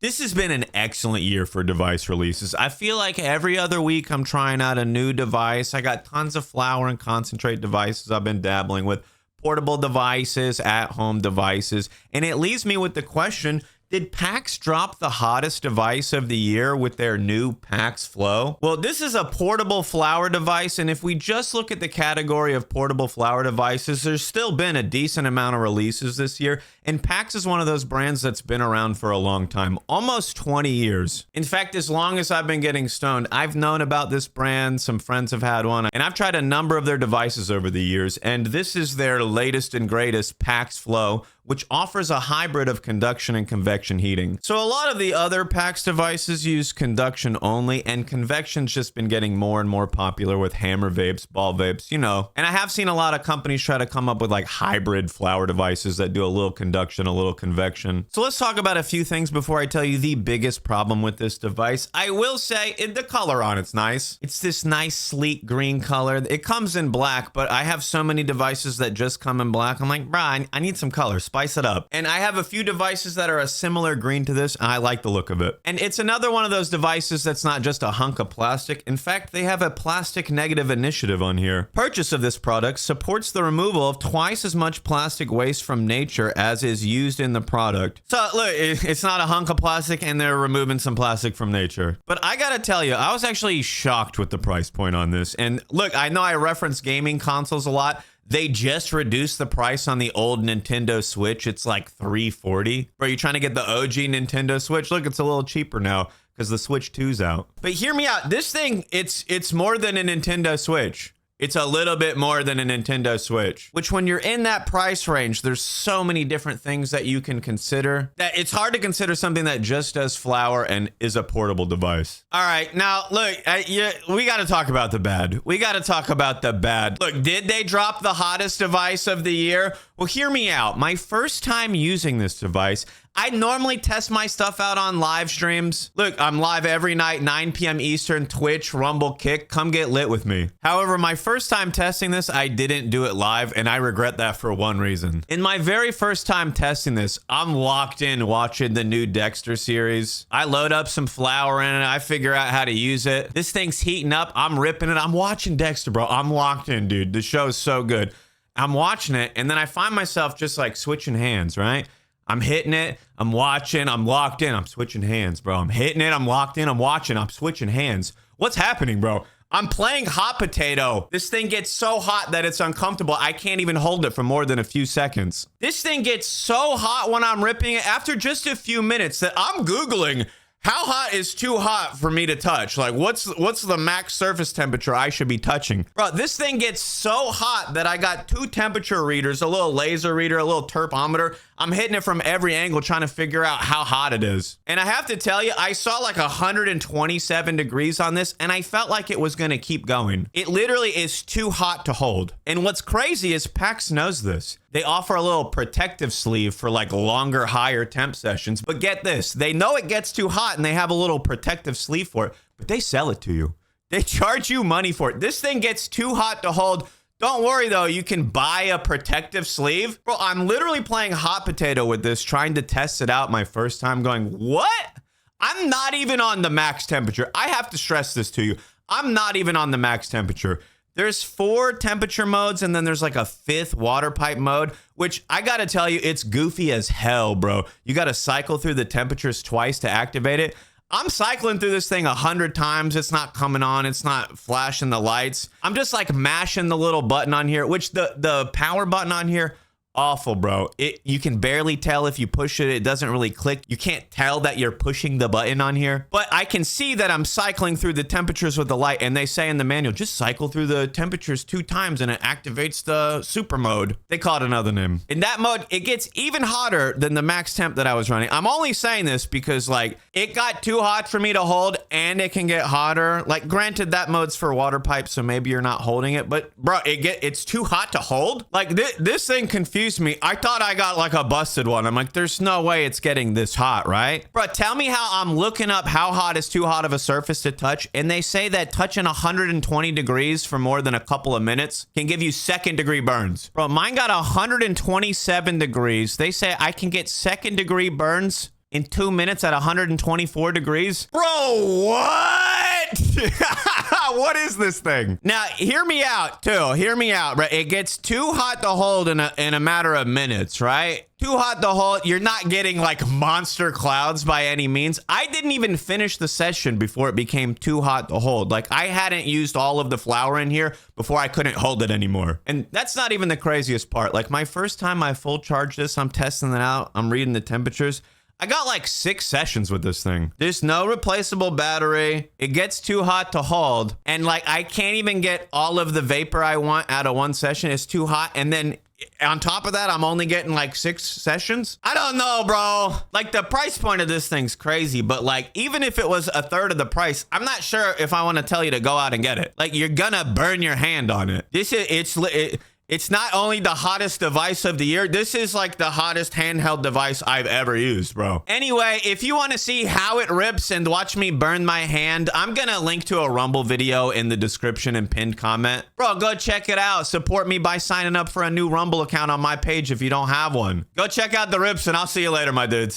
This has been an excellent year for device releases. I feel like every other week I'm trying out a new device. I got tons of flower and concentrate devices I've been dabbling with, portable devices, at-home devices, and it leaves me with the question, did PAX drop the hottest device of the year with their new PAX Flow? Well, this is a portable flower device, and if we just look at the category of portable flower devices, there's still been a decent amount of releases this year, and PAX is one of those brands that's been around for a long time, almost 20 years. In fact, as long as I've been getting stoned, I've known about this brand, some friends have had one, and I've tried a number of their devices over the years, and this is their latest and greatest PAX Flow, which offers a hybrid of conduction and convection heating. So a lot of the other PAX devices use conduction only, and convection's just been getting more and more popular with hammer vapes, ball vapes, you know. And I have seen a lot of companies try to come up with like hybrid flower devices that do a little conduction, a little convection. So let's talk about a few things before I tell you the biggest problem with this device. I will say the color on it's nice. It's this nice sleek green color. It comes in black, but I have so many devices that just come in black. I'm like, bruh, I need some color. Spice it up. And I have a few devices that are a similar green to this, and I like the look of it. And it's another one of those devices that's not just a hunk of plastic. In fact, they have a plastic negative initiative on here. Purchase of this product supports the removal of twice as much plastic waste from nature as is used in the product. So look, it's not a hunk of plastic, and they're removing some plastic from nature. But I gotta tell you, I was actually shocked with the price point on this. And look, I know I reference gaming consoles a lot. They just reduced the price on the old Nintendo Switch. It's like $340. Bro, you trying to get the OG Nintendo Switch? Look, it's a little cheaper now because the Switch 2's out. But hear me out. This thing, it's more than a Nintendo Switch. It's a little bit more than a Nintendo Switch, which when you're in that price range, there's so many different things that you can consider that it's hard to consider something that just does flower and is a portable device. All right, now look, we got to talk about the bad. We got to talk about the bad. Look, did they drop the hottest device of the year? Well, hear me out. My first time using this device, I normally test my stuff out on live streams. Look, I'm live every night, 9 p.m. Eastern, Twitch, Rumble, Kick. Come get lit with me. However, my first time testing this, I didn't do it live, and I regret that for one reason. In my very first time testing this, I'm locked in watching the new Dexter series. I load up some flower in it. I figure out how to use it. This thing's heating up. I'm ripping it. I'm watching Dexter, bro. I'm locked in, dude. The show's so good. I'm watching it, and then I find myself just like switching hands, right? I'm hitting it, I'm watching, I'm locked in, I'm switching hands, bro. I'm hitting it, I'm locked in, I'm watching, I'm switching hands. What's happening, bro? I'm playing hot potato. This thing gets so hot that it's uncomfortable. I can't even hold it for more than a few seconds. This thing gets so hot when I'm ripping it after just a few minutes that I'm Googling, how hot is too hot for me to touch? Like, what's the max surface temperature I should be touching? Bro, this thing gets so hot that I got 2 temperature readers, a little laser reader, a little terpometer. I'm hitting it from every angle trying to figure out how hot it is. And I have to tell you, I saw like 127 degrees on this, and I felt like it was going to keep going. It literally is too hot to hold. And what's crazy is PAX knows this. They offer a little protective sleeve for like longer, higher temp sessions. But get this, they know it gets too hot and they have a little protective sleeve for it, but they sell it to you. They charge you money for it. This thing gets too hot to hold. Don't worry though, you can buy a protective sleeve. Bro, I'm literally playing hot potato with this, trying to test it out my first time going, what? I'm not even on the max temperature. I have to stress this to you. I'm not even on the max temperature. There's 4 temperature modes, and then there's like a 5th water pipe mode, which I gotta tell you, it's goofy as hell, bro. You gotta cycle through the temperatures twice to activate it. I'm cycling through this thing 100 times. It's not coming on. It's not flashing the lights. I'm just like mashing the little button on here, which the power button on here, awful, bro. You can barely tell if you push it. It doesn't really click. You can't tell that you're pushing the button on here. But I can see that I'm cycling through the temperatures with the light, and they say in the manual, just cycle through the temperatures 2 times and it activates the super mode. They call it another name. In that mode, it gets even hotter than the max temp that I was running. I'm only saying this because like it got too hot for me to hold, and it can get hotter. Like granted, that mode's for water pipes, so maybe you're not holding it, but bro, it's too hot to hold. Like this thing confused me. I thought I got like a busted one. I'm like, there's no way it's getting this hot, right? Bro, tell me how I'm looking up how hot is too hot of a surface to touch, and they say that touching 120 degrees for more than a couple of minutes can give you 2nd degree burns. Bro, mine got 127 degrees. They say I can get 2nd degree burns in 2 minutes at 124 degrees. Bro, what? What is this thing? Now, hear me out, too. Hear me out, right? It gets too hot to hold in a matter of minutes, right? Too hot to hold. You're not getting like monster clouds by any means. I didn't even finish the session before it became too hot to hold. Like, I hadn't used all of the flour in here before I couldn't hold it anymore. And that's not even the craziest part. Like, my first time I full charged this, I'm testing it out. I'm reading the temperatures. I got like 6 sessions with this thing. There's no replaceable battery. It gets too hot to hold. And like, I can't even get all of the vapor I want out of one session. It's too hot. And then on top of that, I'm only getting like 6 sessions. I don't know, bro. Like, the price point of this thing's crazy, but like, even if it was a third of the price, I'm not sure if I want to tell you to go out and get it. Like, you're gonna burn your hand on it. It's not only the hottest device of the year, this is like the hottest handheld device I've ever used, bro. Anyway, if you want to see how it rips and watch me burn my hand, I'm gonna link to a Rumble video in the description and pinned comment. Bro, go check it out. Support me by signing up for a new Rumble account on my page if you don't have one. Go check out the rips, and I'll see you later, my dudes.